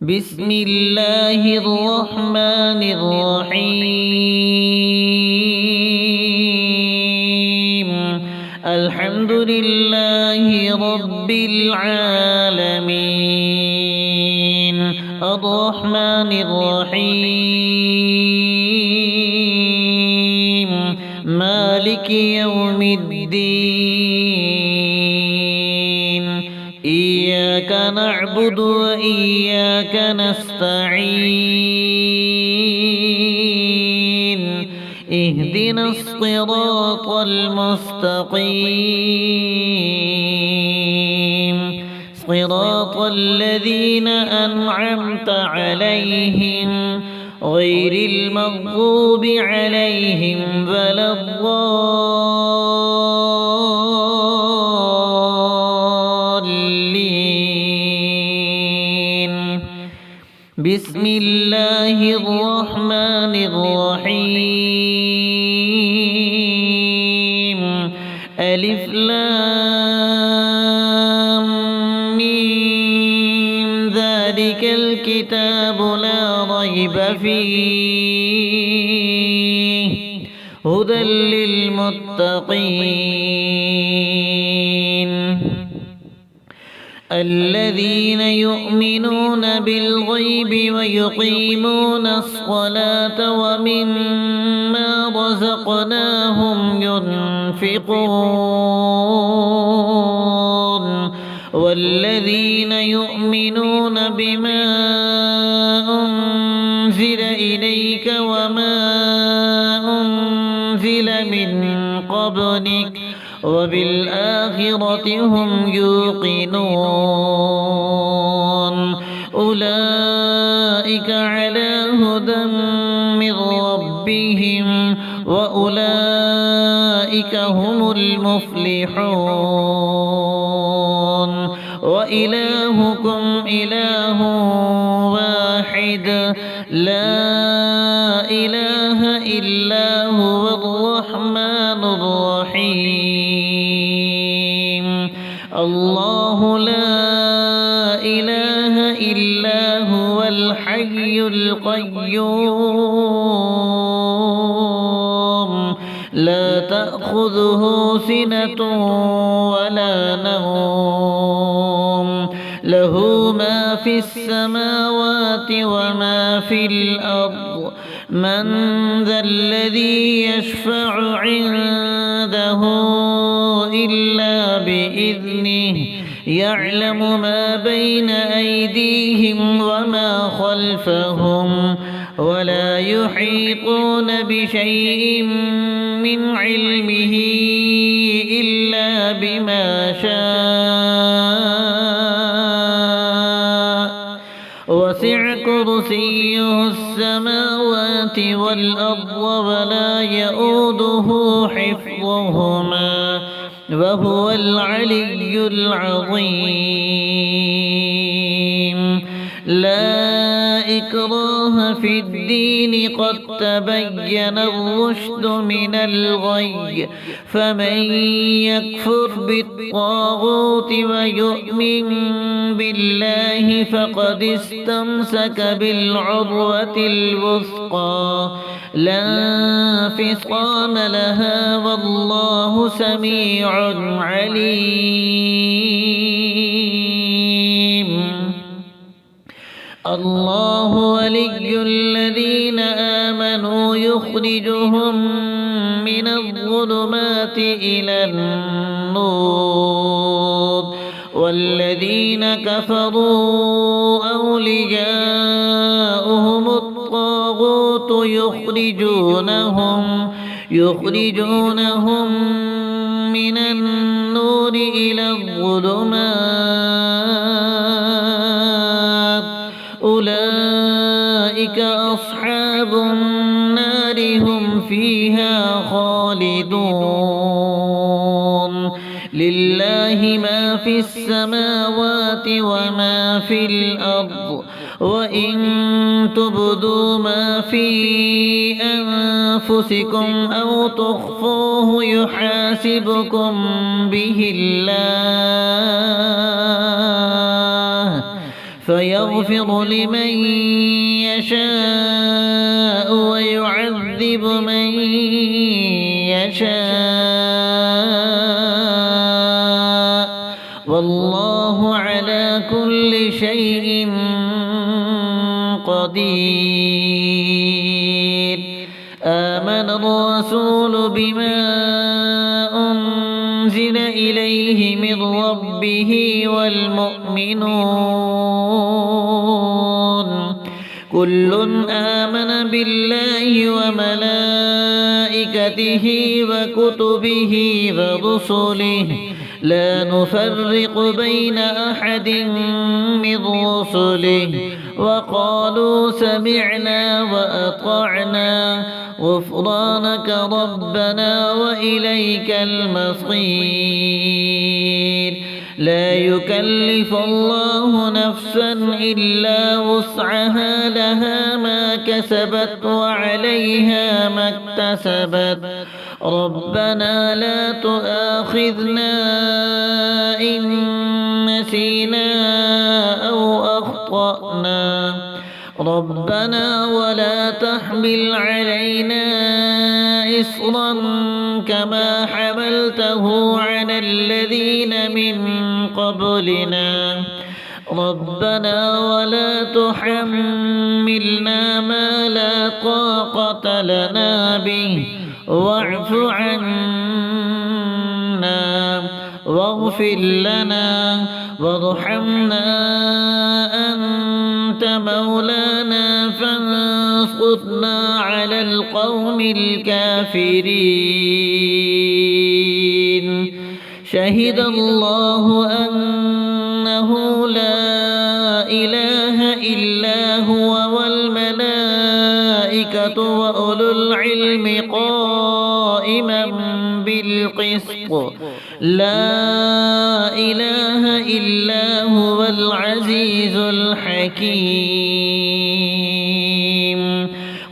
بسم الله الرحمن الرحيم الحمد لله رب العالمين الرحمن الرحيم مالك يوم الدين إياك نعبد وإياك نستعين اهدنا الصراط المستقيم صراط الذين أنعمت عليهم غير المغضوب عليهم ولا الضالين بسم الله الرحمن الرحيم ألف لام ميم ذلك الكتاب لا ريب فيه هدى للمتقين الذين يؤمنون بالغيب ويقيمون الصلاة ومما رزقناهم ينفقون والذين يؤمنون بما أنزل إليك وما أنزل من قبلك وبالآخرة هم يوقنون أولئك على هدى من ربهم وأولئك هم المفلحون وإلهكم إله واحد لا إله إلا هو الرحمن الرحيم الله لا إله إلا هو الحي القيوم لا تأخذه سنة ولا نوم له ما في السماوات وما في الأرض من ذا الذي يشفع عنده إلا بإذنه يعلم ما بين أيديهم وما خلفهم ولا يحيطون بشيء من علمه إلا بما شاء وسع كرسيه السماوات والأرض ولا يؤوده حفظهما وهو العلي العظيم لا إكراه في الدين قد تبين الرشد من الغي فمن يكفر بالطاغوت ويؤمن بالله فقد استمسك بالعروة الوثقى لا انفصام لها والله سميع عليم الله ولي الذين آمنوا يخرجهم من الظلمات إلى النور والذين كفروا أولياؤهم الطاغوت يخرجونهم من النور إلى الظلمات أولئك أصحاب النار هم فيها خالدون لله ما في السماوات وما في الأرض وإن تبدوا ما في أنفسكم أو تخفوه يحاسبكم به الله فيغفر لمن يشاء ويعذب من يشاء والله على كل شيء قدير. آمن الرسول بما أنزل إليه من ربه والمؤمنون كل آمن بالله وملائكته وكتبه ورسله لا نفرق بين أحد من رسله وقالوا سمعنا وأطعنا غفرانك ربنا وإليك المصير. لا يكلف الله نفسا إلا وسعها لها ما كسبت وعليها ما اكتسبت ربنا لا تؤاخذنا إن نسينا أو أخطأنا ربنا ولا تحمل علينا إصرا كما حملته على الذين من قبلنا ربنا ولا تحملنا ما لا طاقة لنا به واعف عنا واغفر لنا وارحمنا أنت مولانا فانصرنا على القوم الكافرين. شهد الله أنه لا إله إلا هو والملائكة وأولو العلم قائما بالقسط لا إله إلا هو العزيز الحكيم.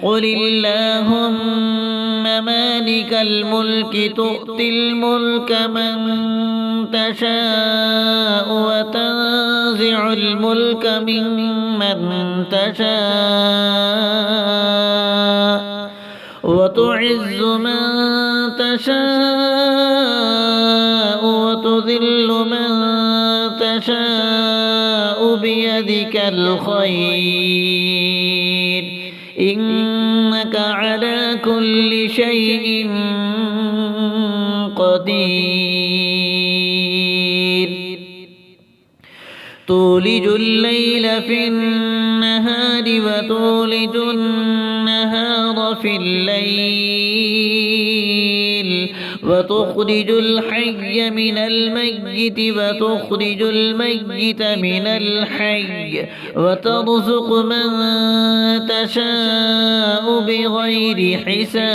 قل اللهم مالك الملك تؤتي الملك من تشاء وتنزع الملك ممن تشاء وتعز من تشاء وتذل من تشاء بيدك الخير إنك على كل شيء قدير. تولج الليل في النهار وتولج النهار في الليل وتخرج الحي من الميت وتخرج الميت من الحي وترزق من تشاء بغير حساب.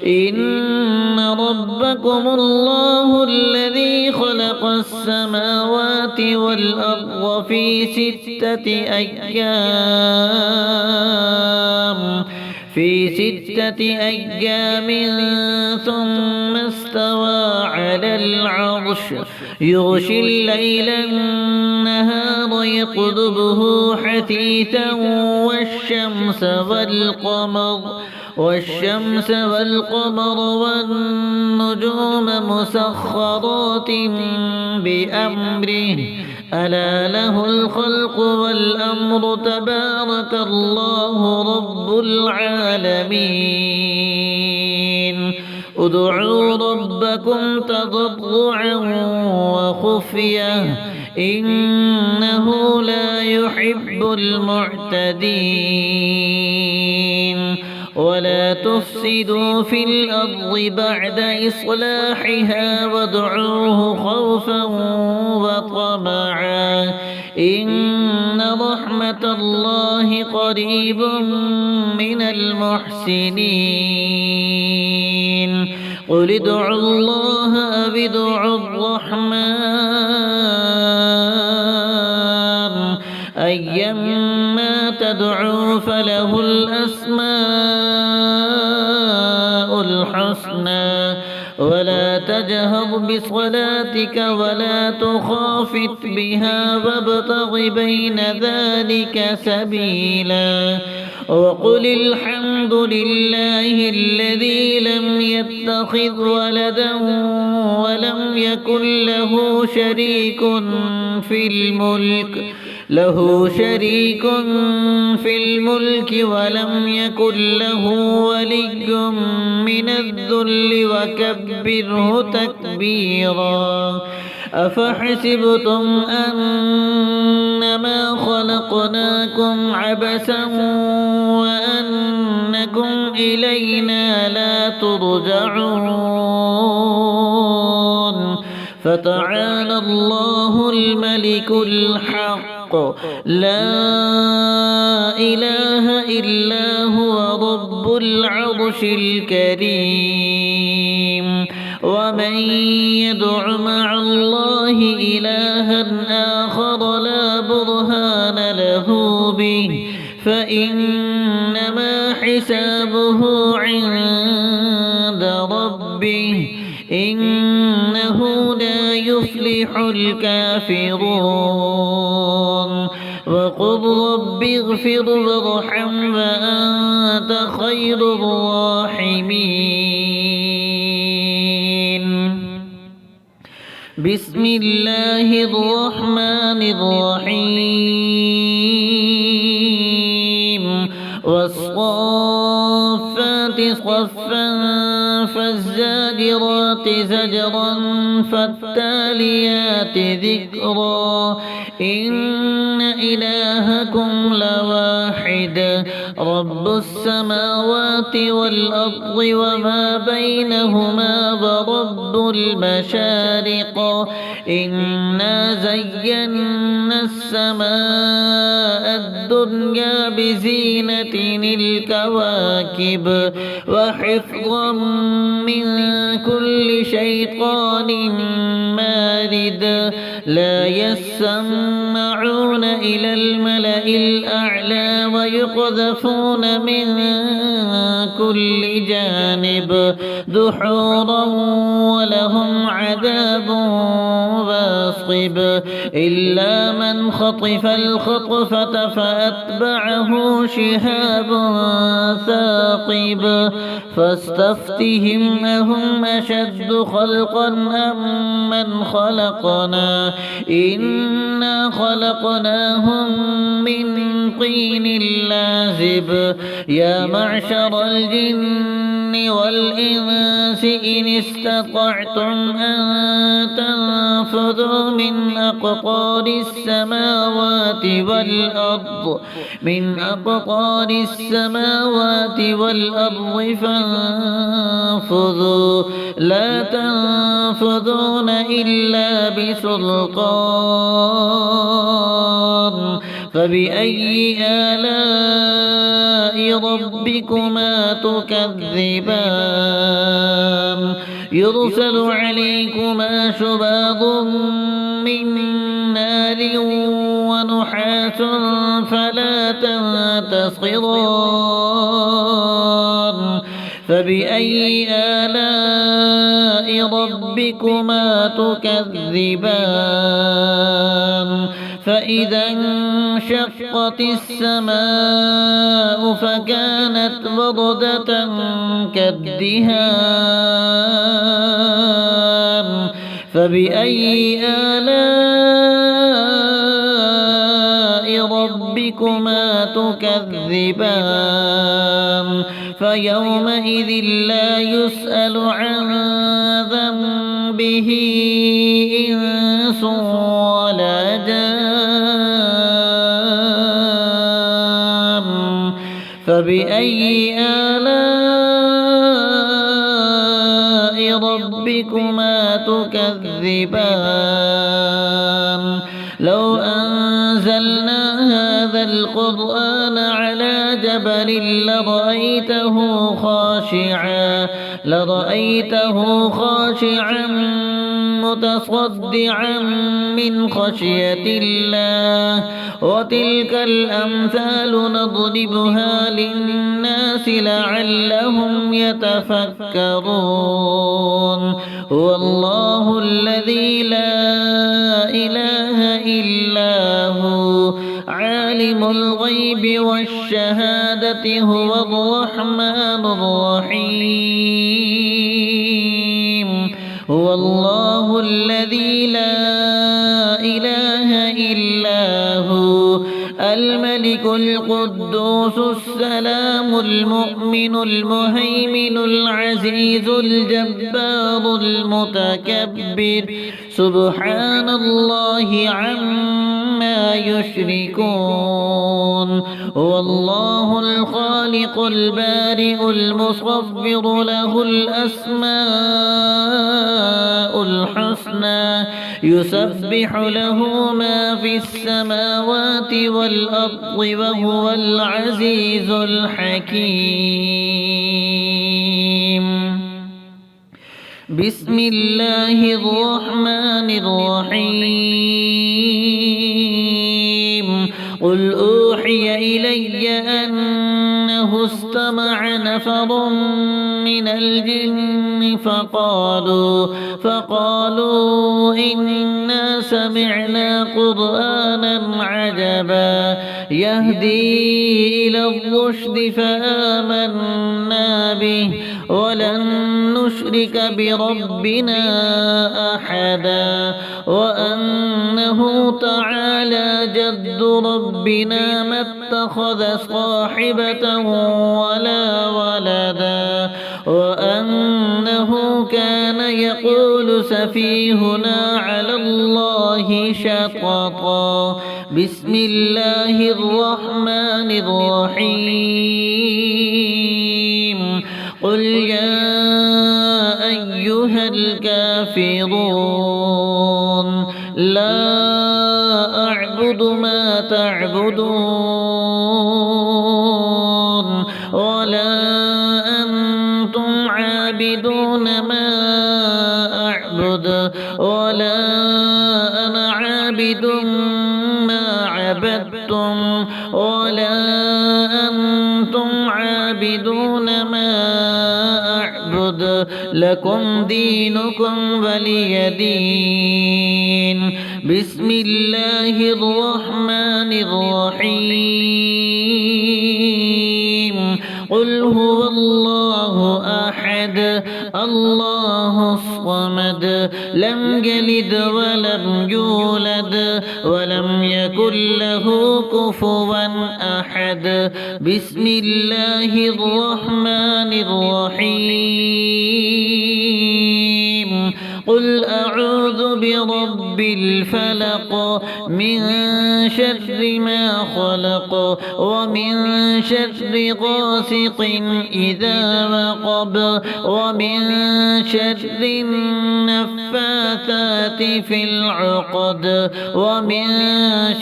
إن ربكم الله الذي خلق السماوات والأرض في 6 أيام ثم استوى على العرش يغشي الليل النهار يطلبه حثيثا والشمس والقمر والنجوم مسخرات بأمره ألا له الخلق والأمر تبارك الله رب العالمين. ادعوا ربكم تضرعا وخفية إنه لا يحب المعتدين. ولا تفسدوا في الأرض بعد إصلاحها وادعوه خوفا وطمعا إن رحمة الله قريب من المحسنين. قل ادعوا الله أو ادعوا الرحمن أيما تدعوا فله الأسماء الحسنى ولا تجهر بصلاتك ولا تخافت بها وابتغ بين ذلك سبيلا وقل الحمد لله الذي لم يتخذ ولدا ولم يكن له شريك في الملك ولم يكن له ولي من الذل وكبره تكبيرا أفحسبتم أنما خلقناكم عبثا وأنكم إلينا لا ترجعون فتعالى الله الملك الحق لا إله إلا هو رب العرش الكريم ومن يدع مع الله إلها آخر لا برهان له به فإنما حسابه عند ربه إنه لا يفلح الكافرون وقل رب اغفر وارحم وأنت خير الراحمين بسم الله الرحمن الرحيم والصافات صفا فالزاجرات زجرا فالتاليات ذكرا إن إلهكم لواحد رب السماوات والأرض وما بينهما ورب المشارق إنا زينا السماء الدنيا بزينة الكواكب وحفظا من كل شيطان مارد لا يسمعون إلى الملأ الأعلى ويقذفون من كل جانب دحورا ولهم عذاب واصب إلا من خطف الخطفة فأتبعه شهاب ثاقب فاستفتهم أهم أشد خلقا أم من خلقنا إنا خلقناهم من طين لازب يا معشر الجن والإنس إن استطعتم أن تنفذوا من أقطار السماوات والأرض فانفذوا لا تنفذون إلا بسلطان فبأي آلاء ربكما تكذبان يرسل عليكما شباب من نار ونحاس فلا تنتصران فبأي آلاء ربكما تكذبان فإذا انشقت السماء فكانت وردة كالدهان فبأي آلاء ربكما تكذبان فيومئذ لا يسأل عن ذنبه إنس ولا جان فبأي آلاء ربكما تكذبان لو أنزلنا هذا القرآن على جبل لرأيته خاشعا متصدعا من خشية الله وتلك الأمثال نضربها للناس لعلهم يتفكرون هو الله الذي لا إله إلا هو عالم الغيب والشهادة هو الرحمن الرحيم هو الله الذي لا إله إلا هو الملك القدوس السلام المؤمن المهيمن العزيز الجبار المتكبر سبحان الله عما يشركون هو الله الخالق البارئ المصور له الأسماء الحسنى يسبح له ما في السماوات والأرض وهو العزيز الحكيم بسم الله الرحمن الرحيم قل أوحي إلي أنه استمع نفر من الجن فقالوا إنا سمعنا قرآنا عجبا يهدي إلى الرشد فآمنا به ولن نشرك بربنا أحدا وأنه تعالى جد ربنا ما اتخذ صاحبة ولا ولدا وأنه كان يقول سفيهنا على الله شططا بسم الله الرحمن الرحيم قل يا أيها الكافرون لا أعبد ما تعبدون ولا أنتم عابدون ما أعبد ولا أنا عابد ما عبدتم ولا أنتم عابدون ما أعبد لكم دينكم ولي دين بسم الله الرحمن الرحيم قل هو الله أحد الله الصمد لم يلد ولم يولد ولم يكن له كفوا أحد بسم الله الرحمن الرحيم قل أعوذ برب الفلق من شر ما خلق ومن شر غاسق إذا وقب ومن شر النفاثات في العقد ومن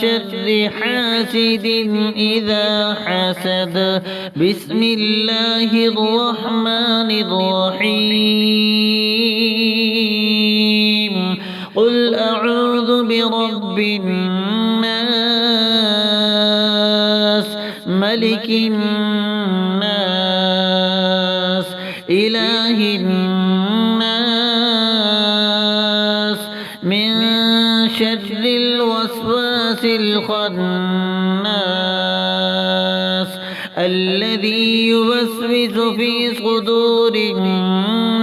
شر حاسد إذا حسد بسم الله الرحمن الرحيم قل أعوذ برب الناس ملك الناس إله الناس من شر الوسواس الخناس الذي يوسوس في صدور الناس